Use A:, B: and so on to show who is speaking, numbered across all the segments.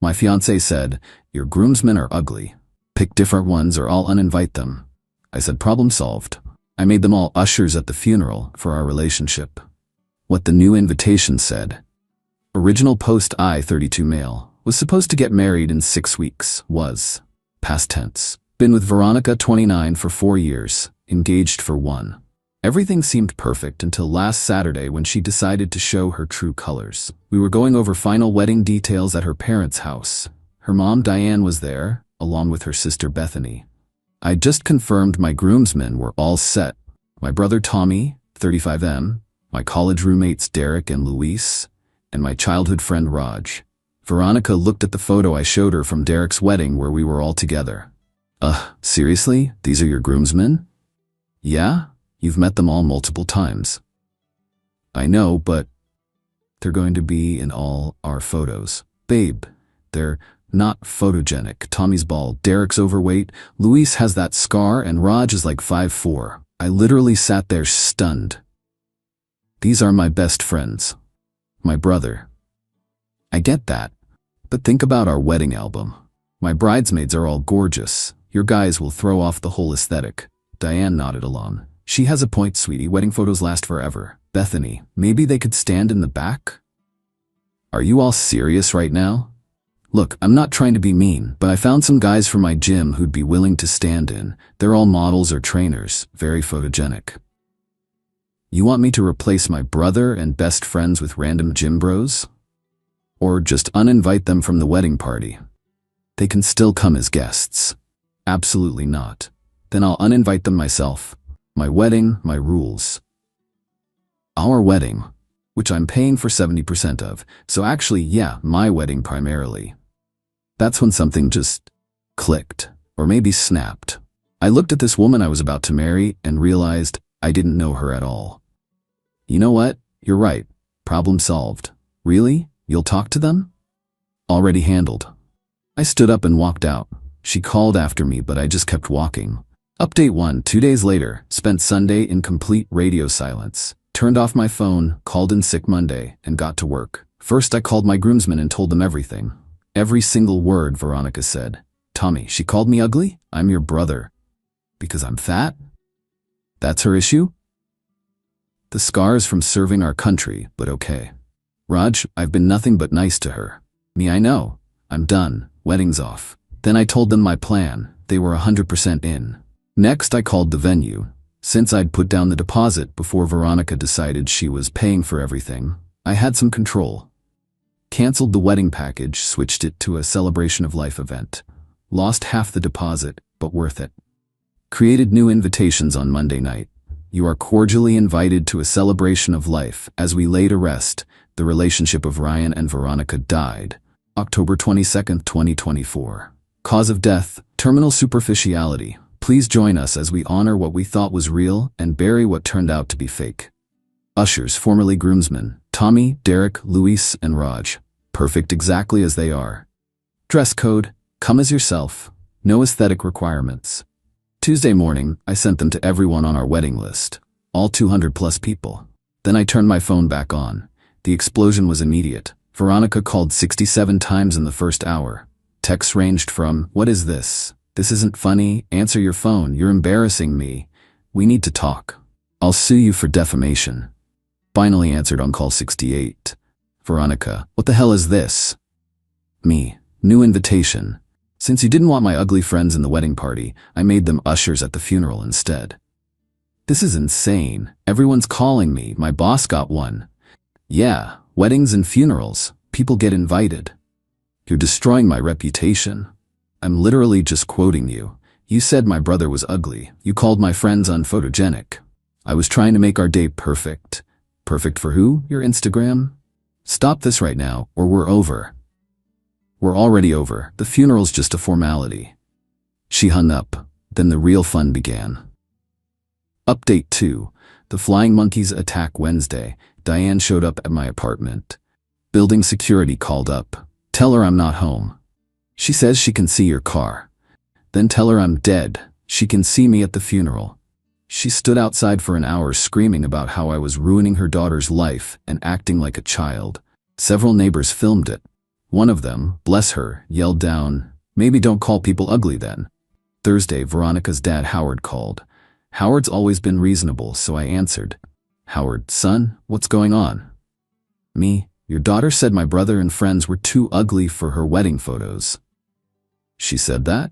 A: My fiancé said, "Your groomsmen are ugly. Pick different ones or I'll uninvite them." I said, "Problem solved." I made them all ushers at the funeral for our relationship. What the new invitation said. Original post I-32 male. Was supposed to get married in 6 weeks. Was. Past tense. Been with Veronica, 29, for 4 years. Engaged for 1. Everything seemed perfect until last Saturday when she decided to show her true colors. We were going over final wedding details at her parents' house. Her mom, Diane, was there, along with her sister, Bethany. I just confirmed my groomsmen were all set. My brother Tommy, 35M, my college roommates Derek and Luis, and my childhood friend Raj. Veronica looked at the photo I showed her from Derek's wedding where we were all together. Seriously? These are your groomsmen? Yeah? You've met them all multiple times. I know, but they're going to be in all our photos. Babe, they're not photogenic. Tommy's bald, Derek's overweight, Luis has that scar, and Raj is like 5'4". I literally sat there stunned. These are my best friends. My brother. I get that. But think about our wedding album. My bridesmaids are all gorgeous. Your guys will throw off the whole aesthetic. Diane nodded along. She has a point, sweetie. Wedding photos last forever. Bethany, maybe they could stand in the back? Are you all serious right now? Look, I'm not trying to be mean, but I found some guys from my gym who'd be willing to stand in. They're all models or trainers, very photogenic. You want me to replace my brother and best friends with random gym bros? Or just uninvite them from the wedding party? They can still come as guests. Absolutely not. Then I'll uninvite them myself. My wedding, my rules. Our wedding, which I'm paying for 70% of, so actually, yeah, my wedding primarily. That's when something just clicked, or maybe snapped. I looked at this woman I was about to marry and realized I didn't know her at all. You know what? You're right. Problem solved. Really? You'll talk to them? Already handled. I stood up and walked out. She called after me, but I just kept walking. Update 1, 2 days later, spent Sunday in complete radio silence. Turned off my phone, called in sick Monday, and got to work. First I called my groomsmen and told them everything. Every single word Veronica said. Tommy, she called me ugly? I'm your brother. Because I'm fat? That's her issue? The scars from serving our country, but okay. Raj, I've been nothing but nice to her. Me, I know. I'm done. Wedding's off. Then I told them my plan. They were 100% in. Next I called the venue. Since I'd put down the deposit before Veronica decided she was paying for everything, I had some control. Canceled the wedding package, switched it to a celebration of life event. Lost half the deposit, but worth it. Created new invitations on Monday night. You are cordially invited to a celebration of life. As we lay to rest, the relationship of Ryan and Veronica died. October 22nd, 2024. Cause of death, terminal superficiality. Please join us as we honor what we thought was real and bury what turned out to be fake. Ushers, formerly groomsmen, Tommy, Derek, Luis, and Raj. Perfect exactly as they are. Dress code, come as yourself. No aesthetic requirements. Tuesday morning, I sent them to everyone on our wedding list. All 200 plus people. Then I turned my phone back on. The explosion was immediate. Veronica called 67 times in the first hour. Texts ranged from, "What is this? This isn't funny. Answer your phone. You're embarrassing me. We need to talk. I'll sue you for defamation." Finally answered on call 68. Veronica, what the hell is this? Me, new invitation. Since you didn't want my ugly friends in the wedding party, I made them ushers at the funeral instead. This is insane. Everyone's calling me. My boss got one. Yeah, weddings and funerals. People get invited. You're destroying my reputation. I'm literally just quoting you. You said my brother was ugly. You called my friends unphotogenic. I was trying to make our day perfect. Perfect for who? Your Instagram? Stop this right now, or we're over. We're already over. The funeral's just a formality. She hung up. Then the real fun began. Update 2. The flying monkeys attack Wednesday. Diane showed up at my apartment. Building security called up. Tell her I'm not home. She says she can see your car. Then tell her I'm dead. She can see me at the funeral. She stood outside for an hour screaming about how I was ruining her daughter's life and acting like a child. Several neighbors filmed it. One of them, bless her, yelled down, "Maybe don't call people ugly then." Thursday, Veronica's dad Howard called. Howard's always been reasonable, so I answered. "Howard, son, what's going on?" "Me, your daughter said my brother and friends were too ugly for her wedding photos." "She said that?"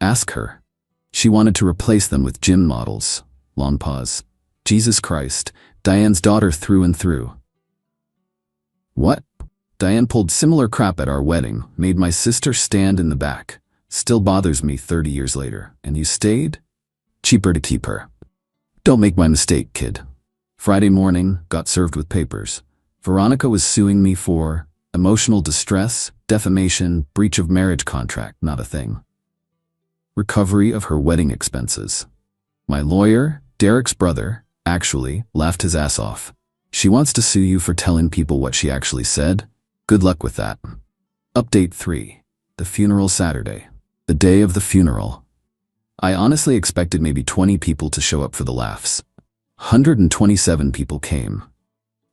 A: "Ask her. She wanted to replace them with gym models." Long pause. "Jesus Christ, Diane's daughter through and through." "What?" "Diane pulled similar crap at our wedding, made my sister stand in the back. Still bothers me 30 years later. And you stayed?" "Cheaper to keep her." "Don't make my mistake, kid." Friday morning, got served with papers. Veronica was suing me for emotional distress, defamation, breach of marriage contract, not a thing. Recovery of her wedding expenses. My lawyer, Derek's brother, actually laughed his ass off. "She wants to sue you for telling people what she actually said? Good luck with that." Update 3. The funeral Saturday. The day of the funeral. I honestly expected maybe 20 people to show up for the laughs. 127 people came.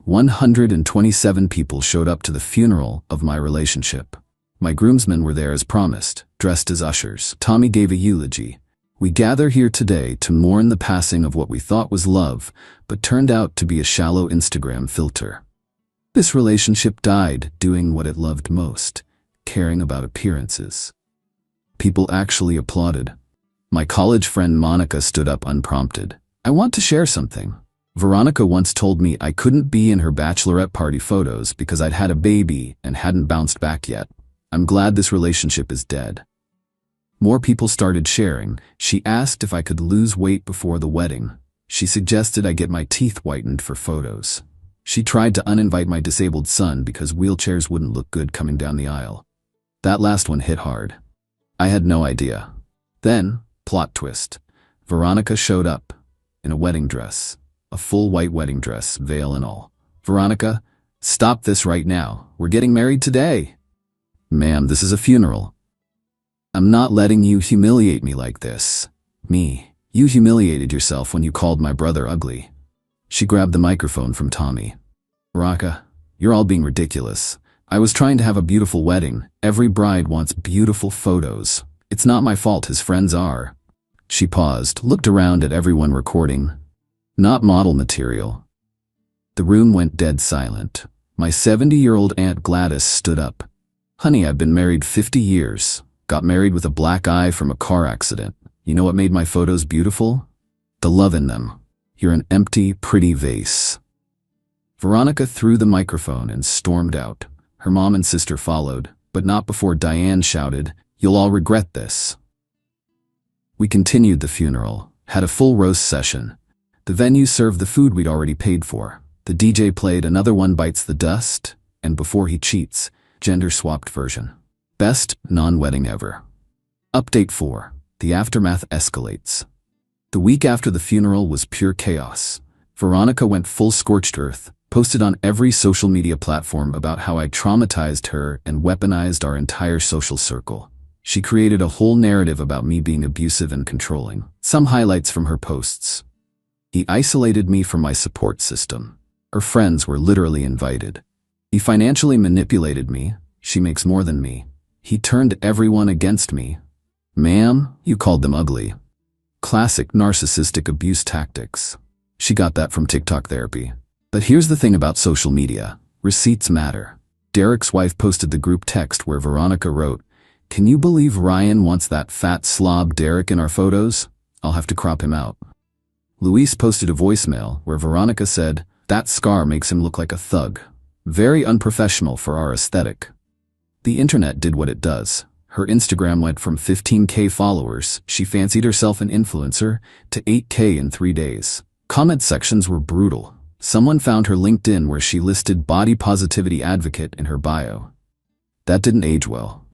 A: 127 people showed up to the funeral of my relationship. My groomsmen were there as promised, dressed as ushers. Tommy gave a eulogy. "We gather here today to mourn the passing of what we thought was love, but turned out to be a shallow Instagram filter. This relationship died doing what it loved most, caring about appearances." People actually applauded. My college friend Monica stood up unprompted. "I want to share something. Veronica once told me I couldn't be in her bachelorette party photos because I'd had a baby and hadn't bounced back yet. I'm glad this relationship is dead." More people started sharing. She asked if I could lose weight before the wedding. She suggested I get my teeth whitened for photos. She tried to uninvite my disabled son because wheelchairs wouldn't look good coming down the aisle. That last one hit hard. I had no idea. Then, plot twist, Veronica showed up in a wedding dress, a full white wedding dress, veil and all. "Veronica, stop this right now. We're getting married today." "Ma'am, this is a funeral." "I'm not letting you humiliate me like this." "Me, you humiliated yourself when you called my brother ugly." She grabbed the microphone from Tommy. "Veronica, you're all being ridiculous. I was trying to have a beautiful wedding. Every bride wants beautiful photos. It's not my fault his friends are." She paused, looked around at everyone recording. "Not model material." The room went dead silent. My 70-year-old Aunt Gladys stood up. "Honey, I've been married 50 years. Got married with a black eye from a car accident. You know what made my photos beautiful? The love in them. You're an empty, pretty vase." Veronica threw the microphone and stormed out. Her mom and sister followed, but not before Diane shouted, "You'll all regret this." We continued the funeral, had a full roast session. The venue served the food we'd already paid for. The DJ played Another One Bites the Dust, and Before He Cheats, gender-swapped version. Best non-wedding ever. Update 4. The aftermath escalates. The week after the funeral was pure chaos. Veronica went full scorched earth, posted on every social media platform about how I traumatized her and weaponized our entire social circle. She created a whole narrative about me being abusive and controlling. Some highlights from her posts. He isolated me from my support system. Her friends were literally invited. He financially manipulated me. She makes more than me. He turned everyone against me. Ma'am, you called them ugly. Classic narcissistic abuse tactics. She got that from TikTok therapy. But here's the thing about social media. Receipts matter. Derek's wife posted the group text where Veronica wrote, "Can you believe Ryan wants that fat slob Derek in our photos? I'll have to crop him out." Luis posted a voicemail where Veronica said, "That scar makes him look like a thug. Very unprofessional for our aesthetic." The internet did what it does. Her Instagram went from 15K followers, she fancied herself an influencer, to 8K in 3 days. Comment sections were brutal. Someone found her LinkedIn where she listed body positivity advocate in her bio. That didn't age well.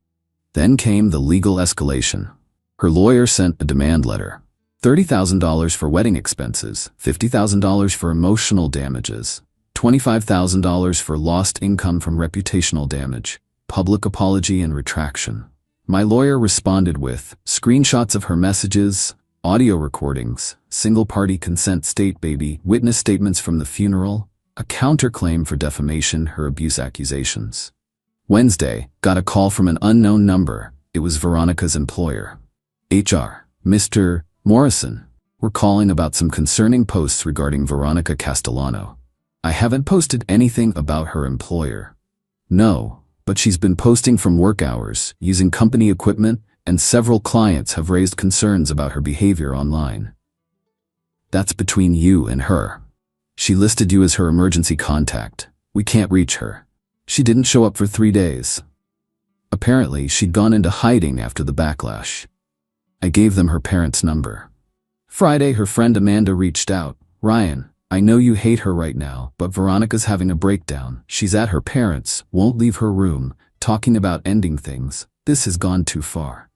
A: Then came the legal escalation. Her lawyer sent a demand letter. $30,000 for wedding expenses, $50,000 for emotional damages, $25,000 for lost income from reputational damage, public apology and retraction. My lawyer responded with screenshots of her messages, audio recordings, single-party consent state baby, witness statements from the funeral, a counterclaim for defamation, her abuse accusations. Wednesday, got a call from an unknown number. It was Veronica's employer. HR, Mr. Morrison. We're calling about some concerning posts regarding Veronica Castellano. I haven't posted anything about her employer. No, but she's been posting from work hours, using company equipment, and several clients have raised concerns about her behavior online. That's between you and her. She listed you as her emergency contact. We can't reach her. She didn't show up for 3 days. Apparently, she'd gone into hiding after the backlash. I gave them her parents' number. Friday, her friend Amanda reached out. Ryan, I know you hate her right now, but Veronica's having a breakdown. She's at her parents', won't leave her room, talking about ending things. This has gone too far.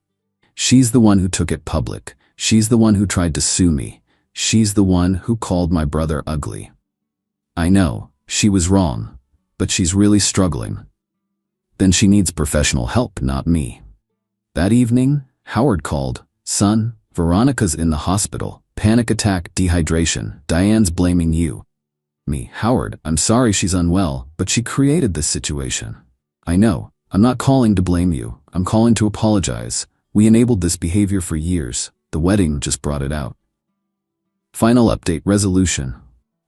A: She's the one who took it public. She's the one who tried to sue me. She's the one who called my brother ugly. I know, she was wrong, but she's really struggling. Then she needs professional help, not me. That evening, Howard called. Son, Veronica's in the hospital. Panic attack, dehydration. Diane's blaming you. Me, Howard, I'm sorry she's unwell, but she created this situation. I know, I'm not calling to blame you. I'm calling to apologize. We enabled this behavior for years. The wedding just brought it out. Final update resolution.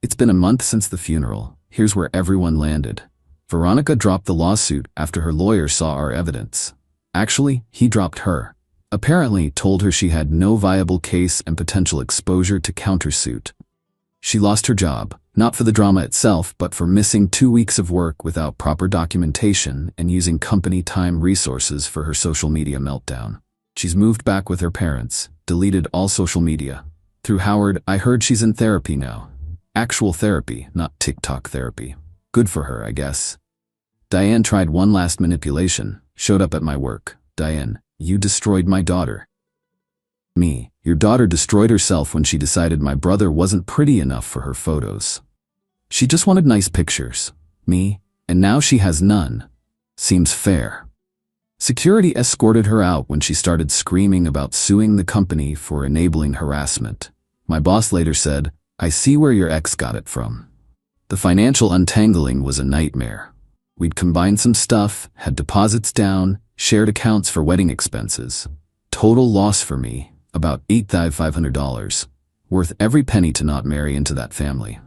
A: It's been a month since the funeral. Here's where everyone landed. Veronica dropped the lawsuit after her lawyer saw our evidence. Actually, he dropped her. Apparently told her she had no viable case and potential exposure to countersuit. She lost her job, not for the drama itself, but for missing 2 weeks of work without proper documentation and using company time resources for her social media meltdown. She's moved back with her parents, deleted all social media. Through Howard, I heard she's in therapy now. Actual therapy, not TikTok therapy. Good for her, I guess. Diane tried one last manipulation, showed up at my work. Diane, you destroyed my daughter. Me, your daughter destroyed herself when she decided my brother wasn't pretty enough for her photos. She just wanted nice pictures. Me, and now she has none. Seems fair. Security escorted her out when she started screaming about suing the company for enabling harassment. My boss later said, I see where your ex got it from. The financial untangling was a nightmare. We'd combined some stuff, had deposits down, shared accounts for wedding expenses. Total loss for me, about $8,500. Worth every penny to not marry into that family.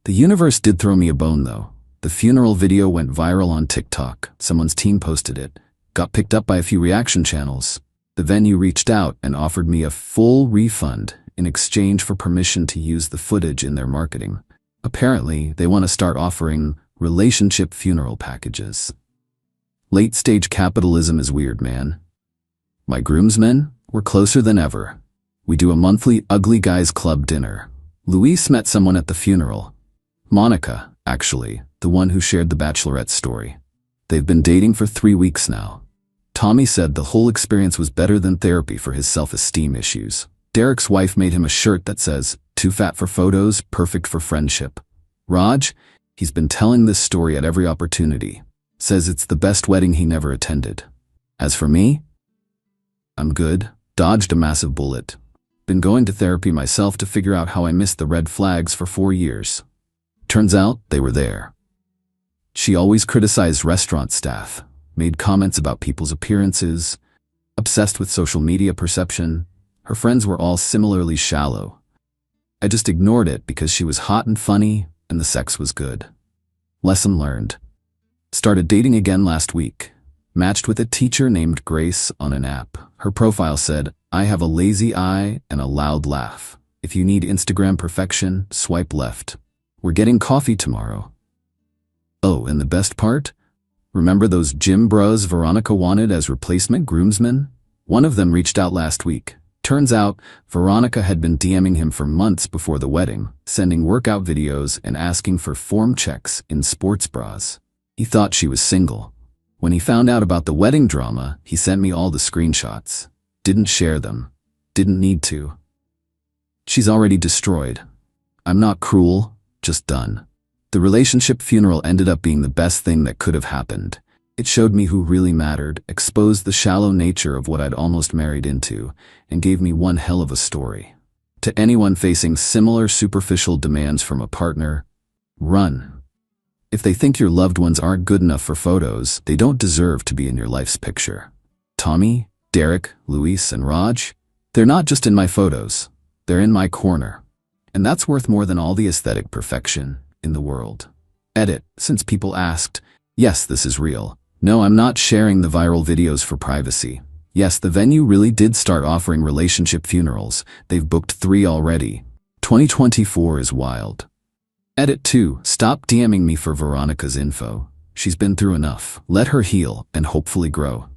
A: The universe did throw me a bone though. The funeral video went viral on TikTok. Someone's team posted it. Got picked up by a few reaction channels. The venue reached out and offered me a full refund in exchange for permission to use the footage in their marketing. Apparently, they want to start offering relationship funeral packages. Late-stage capitalism is weird, man. My groomsmen, we're closer than ever. We do a monthly Ugly Guys Club dinner. Luis met someone at the funeral. Monica, actually, the one who shared the Bachelorette story. They've been dating for 3 weeks now. Tommy said the whole experience was better than therapy for his self-esteem issues. Derek's wife made him a shirt that says, "Too fat for photos, perfect for friendship." Raj, he's been telling this story at every opportunity. Says it's the best wedding he never attended. As for me, I'm good. Dodged a massive bullet. Been going to therapy myself to figure out how I missed the red flags for 4 years. Turns out they were there. She always criticized restaurant staff, made comments about people's appearances, obsessed with social media perception. Her friends were all similarly shallow. I just ignored it because she was hot and funny and the sex was good. Lesson learned. Started dating again last week. Matched with a teacher named Grace on an app. Her profile said, I have a lazy eye and a loud laugh. If you need Instagram perfection, swipe left. We're getting coffee tomorrow. Oh, and the best part? Remember those gym bros Veronica wanted as replacement groomsmen? One of them reached out last week. Turns out, Veronica had been DMing him for months before the wedding, sending workout videos and asking for form checks in sports bras. He thought she was single. When he found out about the wedding drama, he sent me all the screenshots. Didn't share them. Didn't need to. She's already destroyed. I'm not cruel, just done. The relationship funeral ended up being the best thing that could have happened. It showed me who really mattered, exposed the shallow nature of what I'd almost married into, and gave me one hell of a story. To anyone facing similar superficial demands from a partner, run. If they think your loved ones aren't good enough for photos, they don't deserve to be in your life's picture. Tommy, Derek, Luis, and Raj, they're not just in my photos. They're in my corner. And that's worth more than all the aesthetic perfection in the world. Edit. Since people asked, yes, this is real. No, I'm not sharing the viral videos for privacy. Yes, the venue really did start offering relationship funerals. They've booked 3 already. 2024 is wild. Edit 2. Stop DMing me for Veronica's info. She's been through enough. Let her heal and hopefully grow.